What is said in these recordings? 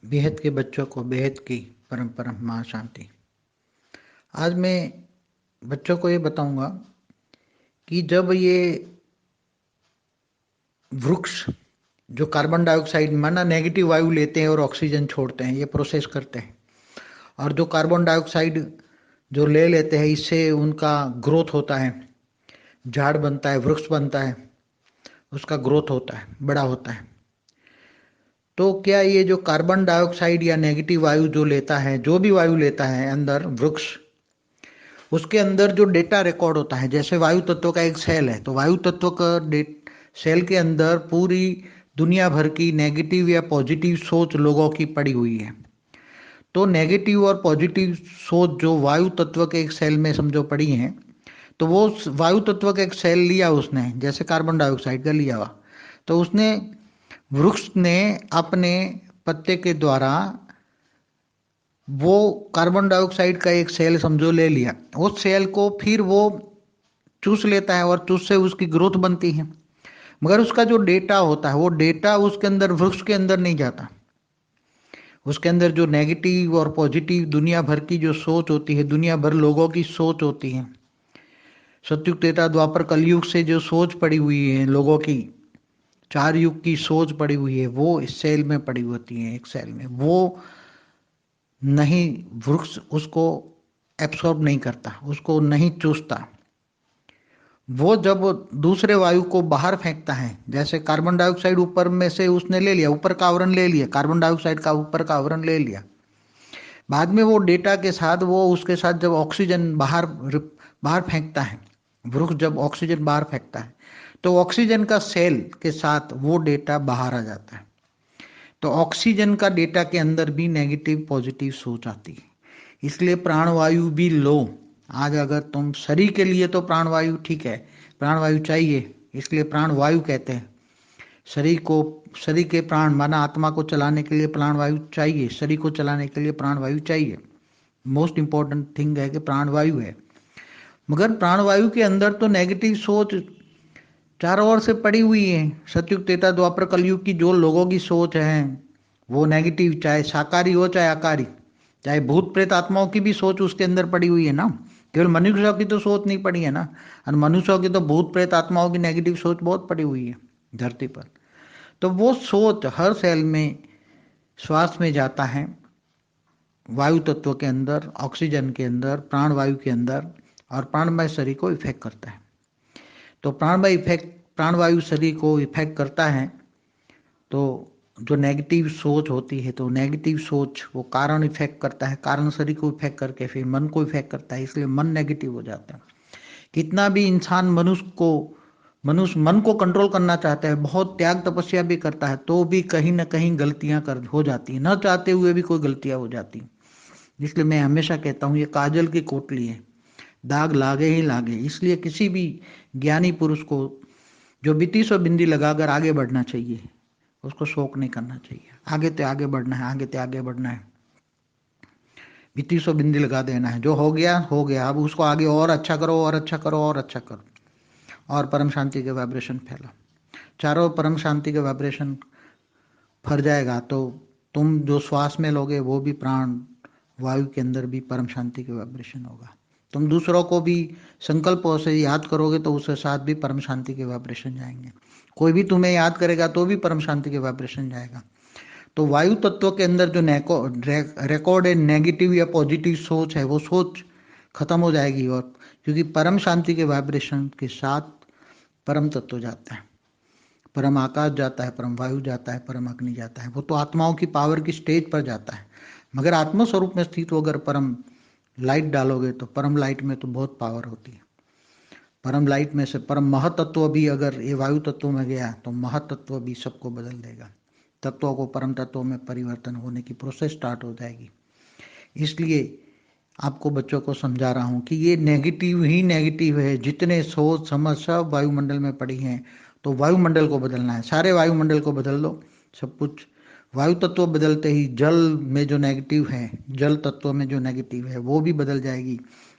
बेहद के बच्चों को बेहद की परम परम महाशांति। आज मैं बच्चों को ये बताऊंगा कि जब ये वृक्ष जो कार्बन डाइऑक्साइड माना नेगेटिव वायु लेते हैं और ऑक्सीजन छोड़ते हैं, ये प्रोसेस करते हैं, और जो कार्बन डाइऑक्साइड जो ले लेते हैं इससे उनका ग्रोथ होता है, झाड़ बनता है, वृक्ष बनता है, उसका ग्रोथ होता है, बड़ा होता है। तो क्या ये जो कार्बन डाइऑक्साइड या नेगेटिव वायु जो लेता है, जो भी वायु लेता है अंदर वृक्ष, उसके अंदर जो डेटा रिकॉर्ड होता है, जैसे वायु तत्व का एक सेल है तो वायु तत्व का सेल के अंदर पूरी दुनिया भर की नेगेटिव या पॉजिटिव सोच लोगों की पड़ी हुई है। तो नेगेटिव और पॉजिटिव सोच जो वायु तत्व के एक सेल में समझो पड़ी हैं, तो वो वायु तत्व का एक सेल लिया उसने, जैसे कार्बन डाइऑक्साइड का लिया हुआ, तो उसने वृक्ष ने अपने पत्ते के द्वारा वो कार्बन डाइऑक्साइड का एक सेल समझो ले लिया, उस सेल को फिर वो चूस लेता है और चूस से उसकी ग्रोथ बनती है। मगर उसका जो डेटा होता है वो डेटा उसके अंदर वृक्ष के अंदर नहीं जाता। उसके अंदर जो नेगेटिव और पॉजिटिव दुनिया भर की जो सोच होती है, दुनिया भर लोगों की सोच होती है, सतयुग त्रेता द्वापर कलयुग से जो सोच पड़ी हुई है लोगों की, चार युग की सोच पड़ी हुई है, वो इस सेल में पड़ी होती है। एक सेल में वो नहीं, वृक्ष उसको एब्सॉर्ब नहीं करता, उसको नहीं चूसता। वो जब दूसरे वायु को बाहर फेंकता है, जैसे कार्बन डाइऑक्साइड ऊपर में से उसने ले लिया, ऊपर का आवरण ले लिया, कार्बन डाइऑक्साइड का ऊपर का आवरण ले लिया, बाद में वो डेटा के साथ वो उसके साथ जब ऑक्सीजन बाहर बाहर फेंकता है, वृक्ष जब ऑक्सीजन बाहर फेंकता है तो ऑक्सीजन का सेल के साथ वो डेटा बाहर आ जाता है। तो ऑक्सीजन का डेटा के अंदर भी नेगेटिव पॉजिटिव सोच आती है। इसलिए प्राणवायु भी लो। आज अगर तुम शरीर के लिए तो प्राणवायु ठीक है, प्राणवायु चाहिए, इसलिए प्राणवायु कहते हैं। शरीर को, शरीर के प्राण माना आत्मा को चलाने के लिए प्राणवायु चाहिए, शरीर को चलाने के लिए प्राणवायु चाहिए। मोस्ट इंपॉर्टेंट थिंग है कि प्राणवायु है। मगर प्राणवायु के अंदर तो नेगेटिव सोच चारों ओर से पड़ी हुई है। सतयुग त्रेता द्वापर कलयुग की जो लोगों की सोच है वो नेगेटिव, चाहे शाकाहारी हो चाहे आकारी, चाहे भूत प्रेत आत्माओं की भी सोच उसके अंदर पड़ी हुई है ना। केवल मनुष्यों की तो सोच नहीं पड़ी है ना, और मनुष्यों की तो भूत प्रेत आत्माओं की नेगेटिव सोच बहुत पड़ी हुई है धरती पर। तो वो सोच हर सेल में, श्वास में जाता है, वायु तत्व के अंदर, ऑक्सीजन के अंदर, प्राणवायु के अंदर, और प्राणमय शरीर को इफेक्ट करता है। तो प्राणमय इफेक्ट, प्राणवायु शरीर को इफेक्ट करता है। तो जो नेगेटिव सोच होती है, तो नेगेटिव सोच वो कारण इफेक्ट करता है, कारण शरीर को इफेक्ट करके फिर मन को इफेक्ट करता है, इसलिए मन नेगेटिव हो जाता है। कितना भी इंसान मनुष्य मन को कंट्रोल करना चाहता है, बहुत त्याग तपस्या भी करता है, तो भी कहीं ना कहीं गलतियां कर हो जाती है, न चाहते हुए भी कोई गलतियां हो जाती हैं। इसलिए मैं हमेशा कहता हूँ ये काजल की कोटली है, दाग लागे ही लागे। इसलिए किसी भी ज्ञानी पुरुष को जो बीती सौ बिंदी लगाकर आगे बढ़ना चाहिए, उसको शोक नहीं करना चाहिए। आगे ते आगे बढ़ना है, आगे ते आगे बढ़ना है, बीती सौ बिंदी लगा देना है। जो हो गया हो गया, अब उसको आगे और अच्छा करो, और अच्छा करो, और अच्छा करो, और परम शांति के वाइब्रेशन फैला। चारों परम शांति के वाइब्रेशन फर जाएगा तो तुम जो श्वास में लोगे वो भी प्राण वायु के अंदर भी परम शांति के वाइब्रेशन होगा। तुम दूसरों को भी संकल्पों से याद करोगे तो उसके साथ भी परम शांति के वाइब्रेशन जाएंगे। कोई भी तुम्हें याद करेगा तो भी परम शांति के वाइब्रेशन जाएगा। तो वायु तत्व के अंदर जो रिकॉर्ड है नेगेटिव या पॉजिटिव सोच है, वो सोच खत्म हो जाएगी, और क्योंकि परम शांति के वाइब्रेशन के साथ परम तत्व जाता है, परम आकाश जाता है, परम वायु जाता है, परम अग्नि जाता है। वो तो आत्माओं की पावर की स्टेज पर जाता है। मगर आत्म स्वरूप में स्थित होकर परम लाइट डालोगे तो परम लाइट में तो बहुत पावर होती है। परम लाइट में से परम महतत्व भी अगर ये वायु तत्व में गया तो महतत्व भी सबको बदल देगा। तत्वों को परम तत्वों में परिवर्तन होने की प्रोसेस स्टार्ट हो जाएगी। इसलिए आपको बच्चों को समझा रहा हूँ कि ये नेगेटिव ही नेगेटिव है। जितने सोच समझ सब वायुमंडल में पड़ी हैं, तो वायुमंडल को बदलना है, सारे वायुमंडल को बदल दो, सब कुछ। वायु तत्व बदलते ही जल में जो नेगेटिव है, जल तत्व में जो नेगेटिव है वो भी बदल जाएगी।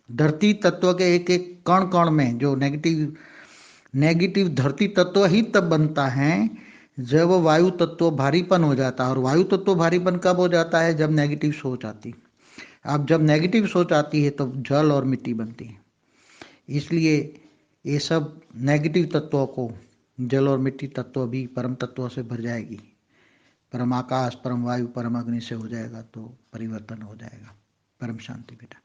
धरती तत्व के एक एक कण कण में जो नेगेटिव नेगेटिव धरती तत्व ही तब बनता है जब वायु तत्व भारीपन हो जाता है, और वायु तत्व भारीपन कब हो जाता है? जब नेगेटिव सोच आती। अब जब नेगेटिव सोच आती है तो जल और मिट्टी बनती है। इसलिए ये सब नेगेटिव तत्वों को जल और मिट्टी तत्व भी परम तत्वों से भर जाएगी। परम आकाश, परम वायु, परम अग्नि से हो जाएगा तो परिवर्तन हो जाएगा। परम शांति बेटा।